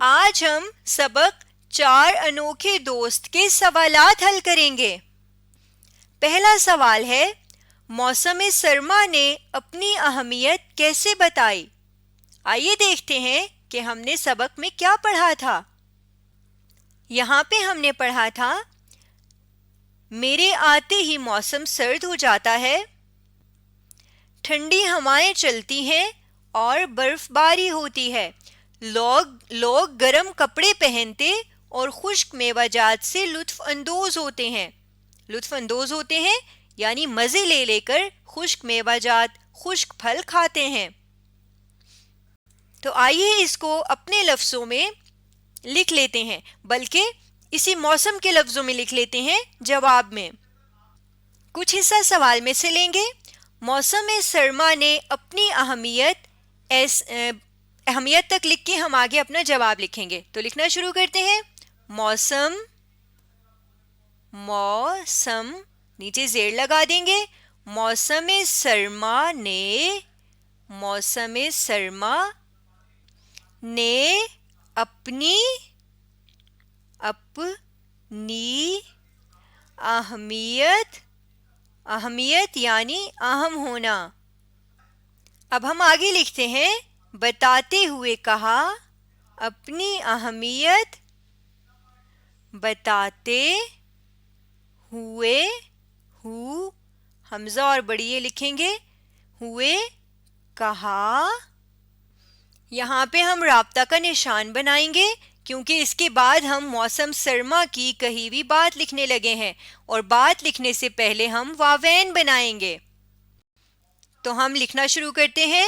آج ہم سبق 4 انوکھے دوست کے سوالات حل کریں گے۔ پہلا سوال ہے، موسم سرما نے اپنی اہمیت کیسے بتائی؟ آئیے دیکھتے ہیں کہ ہم نے سبق میں کیا پڑھا تھا۔ یہاں پہ ہم نے پڑھا تھا، میرے آتے ہی موسم سرد ہو جاتا ہے، ٹھنڈی ہوائیں چلتی ہیں اور برف باری ہوتی ہے، لوگ گرم کپڑے پہنتے اور خشک میوہ جات سے لطف اندوز ہوتے ہیں یعنی مزے لے لے کر خشک میوہ جات، خشک پھل کھاتے ہیں۔ تو آئیے اس کو اپنے لفظوں میں لکھ لیتے ہیں، بلکہ اسی موسم کے لفظوں میں لکھ لیتے ہیں جواب میں۔ کچھ حصہ سوال میں سے لیں گے۔ موسم سرما نے اپنی اہمیت تک لکھ کے ہم آگے اپنا جواب لکھیں گے۔ تو لکھنا شروع کرتے ہیں۔ موسم نیچے زیر لگا دیں گے۔ موسم سرما نے اپنی اہمیت یعنی اہم ہونا۔ اب ہم آگے لکھتے ہیں، بتاتے ہوئے کہا، اپنی اہمیت بتاتے ہوئے، حمزہ اور بڑی لکھیں گے، ہوئے کہا۔ یہاں پہ ہم رابطہ کا نشان بنائیں گے کیونکہ اس کے بعد ہم موسم سرما کی کہی ہوئی بات لکھنے لگے ہیں، اور بات لکھنے سے پہلے ہم واوین بنائیں گے۔ تو ہم لکھنا شروع کرتے ہیں۔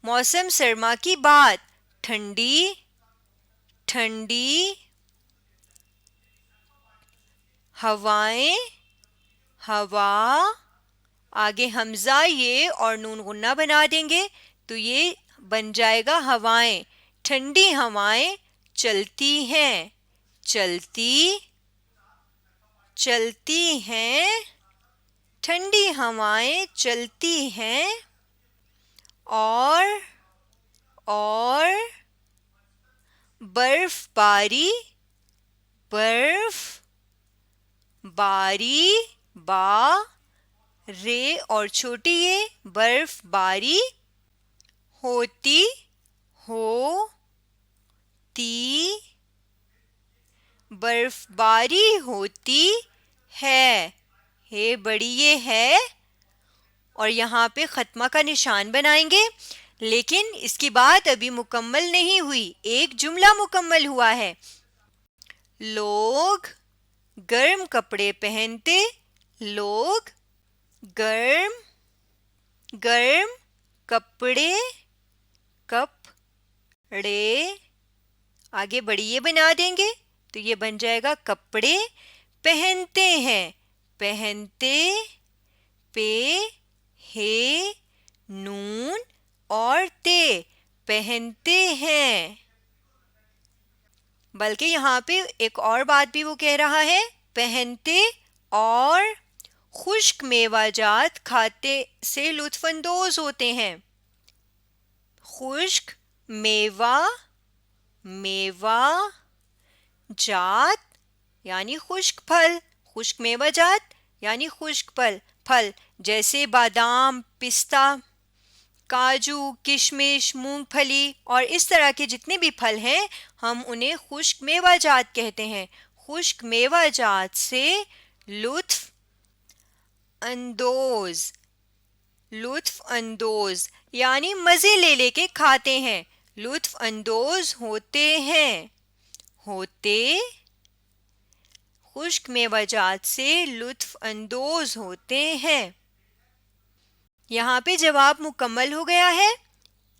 موسم سرما کی بات، ٹھنڈی ہوا، آگے حمزہ یہ اور نون غنہ بنا دیں گے تو یہ بن جائے گا ہوائیں۔ ٹھنڈی ہوائیں چلتی ہیں، ٹھنڈی ہوائیں چلتی ہیں اور برف باری رے اور چھوٹی یہ برف باری ہوتی ہے، ہے بڑی یہ ہے، اور یہاں پہ ختمہ کا نشان بنائیں گے، لیکن اس کی بات ابھی مکمل نہیں ہوئی، ایک جملہ مکمل ہوا ہے۔ لوگ گرم کپڑے پہنتے، گرم کپڑے آگے بڑی بنا دیں گے تو یہ بن جائے گا کپڑے پہنتے ہیں، پہنتے پہ ہے نون اور تے، پہنتے ہیں۔ بلکہ یہاں پہ ایک اور بات بھی وہ کہہ رہا ہے، پہنتے اور خشک میوہ جات کھاتے سے لطف اندوز ہوتے ہیں۔ خشک میوہ جات یعنی خشک پھل، خشک میوہ جات یعنی خشک پھل جیسے بادام، پستہ، کاجو، کشمش، مونگ پھلی اور اس طرح کے جتنے بھی پھل ہیں ہم انہیں خشک میوہ جات کہتے ہیں۔ خشک میوہ جات سے لطف اندوز یعنی مزے لے لے کے کھاتے ہیں، لطف اندوز ہوتے ہیں، خشک میوہ جات سے لطف اندوز ہوتے ہیں۔ یہاں پہ جواب مکمل ہو گیا ہے،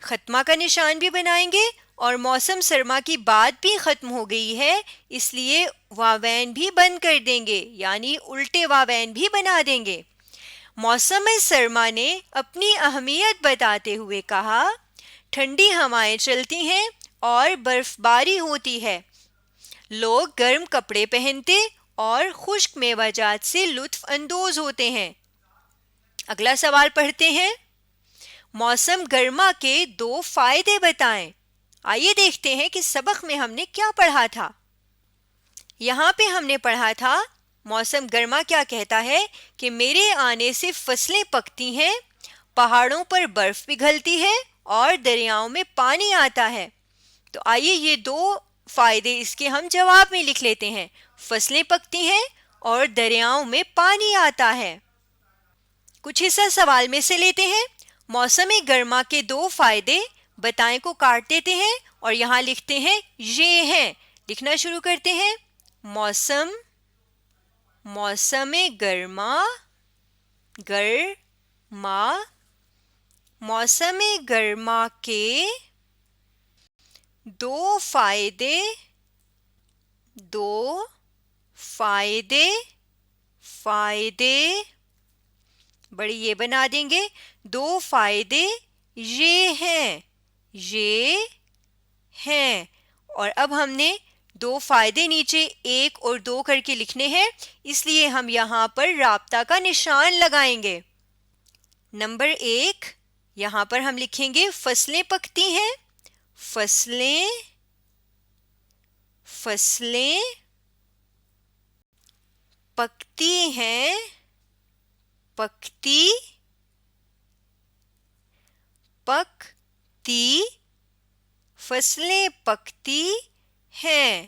ختمہ کا نشان بھی بنائیں گے اور موسم سرما کی بات بھی ختم ہو گئی ہے، اس لیے واوین بھی بند کر دیں گے یعنی الٹے واوین بھی بنا دیں گے۔ موسم سرما نے اپنی اہمیت بتاتے ہوئے کہا، ٹھنڈی ہوائیں چلتی ہیں اور برف باری ہوتی ہے، لوگ گرم کپڑے پہنتے اور خشک میوہ جات سے لطف اندوز ہوتے ہیں۔ اگلا سوال پڑھتے ہیں، موسم گرما کے 2 فائدے بتائیں۔ آئیے دیکھتے ہیں کہ سبق میں ہم نے کیا پڑھا تھا. یہاں پہ ہم نے پڑھا تھا موسم گرما کیا کہتا ہے کہ میرے آنے سے فصلیں پکتی ہیں، پہاڑوں پر برف پگھلتی ہے اور دریاؤں میں پانی آتا ہے. تو آئیے یہ دو فائدے اس کے ہم جواب میں لکھ لیتے ہیں. فصلیں پکتی ہیں اور دریاؤں میں پانی آتا ہے. کچھ حصہ سوال میں سے لیتے ہیں. موسم گرما کے دو فائدے بتائیں کو کاٹ دیتے ہیں اور یہاں لکھتے ہیں یہ ہیں. لکھنا شروع کرتے ہیں. موسم گرما موسم گرما کے دو فائدے بڑی یہ بنا دیں گے. دو فائدے یہ ہیں اور اب ہم نے دو فائدے نیچے ایک اور دو کر کے لکھنے ہیں، اس لیے ہم یہاں پر رابطہ کا نشان لگائیں گے. نمبر 1 یہاں پر ہم لکھیں گے فصلیں پکتی ہیں. فصلیں پکتی ہیں. فصلیں پکتی ہیں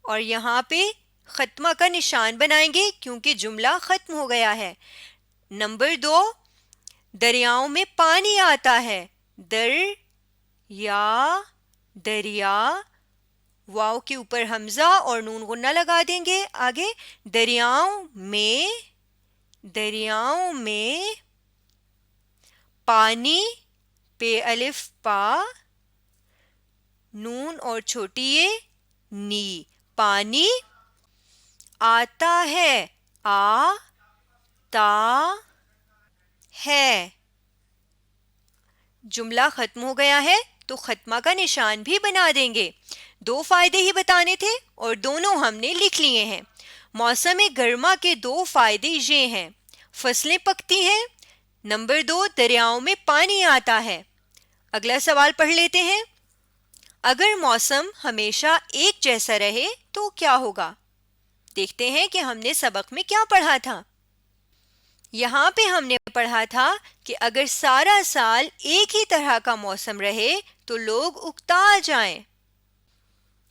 اور یہاں پہ ختمہ کا نشان بنائیں گے کیونکہ جملہ ختم ہو گیا ہے. نمبر 2 دریاؤں میں پانی آتا ہے. دریا واو کے اوپر حمزہ اور نون غنہ لگا دیں گے. آگے دریاؤں میں پانی پہ الف پا نون اور چھوٹی یہ نی پانی آتا ہے. جملہ ختم ہو گیا ہے تو ختمہ کا نشان بھی بنا دیں گے. دو فائدے ہی بتانے تھے اور دونوں ہم نے لکھ لیے ہیں. موسم گرما کے دو فائدے یہ ہیں. فصلیں پکتی ہیں. نمبر 2 دریاؤں میں پانی آتا ہے. اگلا سوال پڑھ لیتے ہیں. اگر موسم ہمیشہ ایک جیسا رہے تو کیا ہوگا؟ دیکھتے ہیں کہ ہم نے سبق میں کیا پڑھا تھا. یہاں پہ ہم نے پڑھا تھا کہ اگر سارا سال ایک ہی طرح کا موسم رہے تو لوگ اکتا جائیں.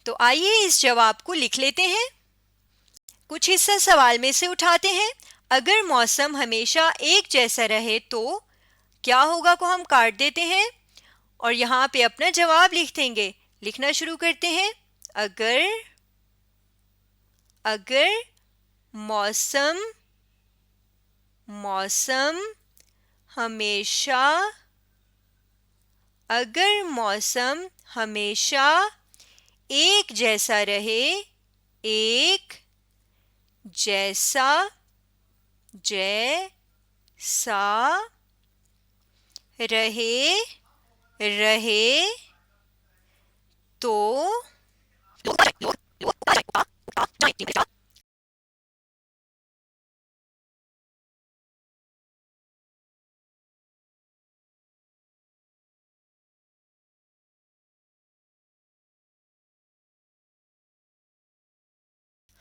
تو آئیے اس جواب کو لکھ لیتے ہیں. کچھ حصہ سوال میں سے اٹھاتے ہیں. اگر موسم ہمیشہ ایک جیسا رہے تو کیا ہوگا کو ہم کاٹ دیتے ہیں اور یہاں پہ اپنا جواب لکھ دیں گے. لکھنا شروع کرتے ہیں. اگر موسم ہمیشہ ایک جیسا رہے تو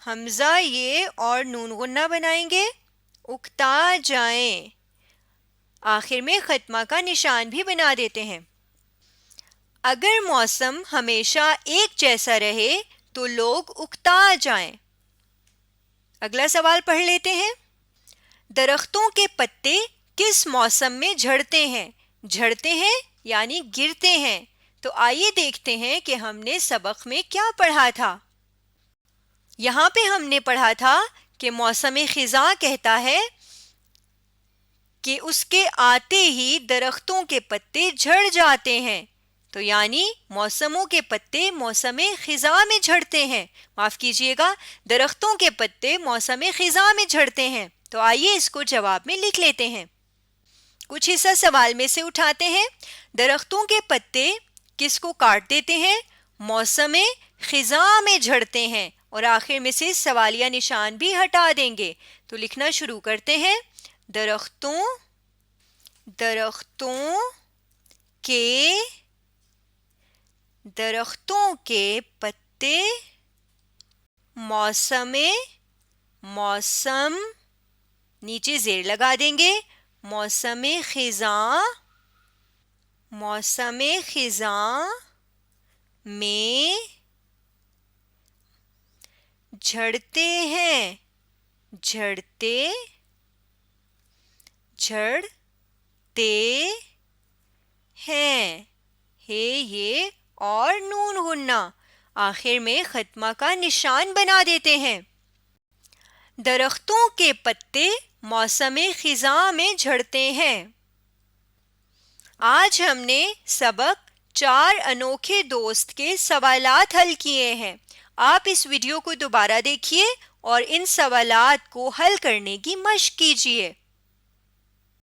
حمزہ یہ اور نون غنہ بنائیں گے. اکتا جائیں. آخر میں ختمہ کا نشان بھی بنا دیتے ہیں. اگر موسم ہمیشہ ایک جیسا رہے تو لوگ اکتا جائیں. اگلا سوال پڑھ لیتے ہیں. درختوں کے پتے کس موسم میں جھڑتے ہیں یعنی گرتے ہیں. تو آئیے دیکھتے ہیں کہ ہم نے سبق میں کیا پڑھا تھا. یہاں پہ ہم نے پڑھا تھا کہ موسم خزاں کہتا ہے کہ اس کے آتے ہی درختوں کے پتے جھڑ جاتے ہیں. تو یعنی موسموں کے پتے موسم خزاں میں جھڑتے ہیں. معاف کیجیے گا، درختوں کے پتے موسم خزاں میں جھڑتے ہیں. تو آئیے اس کو جواب میں لکھ لیتے ہیں. کچھ حصہ سوال میں سے اٹھاتے ہیں. درختوں کے پتے کس کو کاٹ دیتے ہیں؟ موسم خزاں میں جھڑتے ہیں اور آخر میں سے سوالیہ نشان بھی ہٹا دیں گے. تو لکھنا شروع کرتے ہیں. درختوں کے درختوں کے پتے موسم نیچے زیر لگا دیں گے، موسم خزاں میں جھڑتے ہیں، ہے یہ اور نون غنہ آخر میں ختمہ کا نشان بنا دیتے ہیں۔ درختوں کے پتے موسم خزاں میں جھڑتے ہیں۔ آج ہم نے سبق 4 انوکھے دوست کے سوالات حل کیے ہیں۔ آپ اس ویڈیو کو دوبارہ دیکھیے اور ان سوالات کو حل کرنے کی مشق کیجیے۔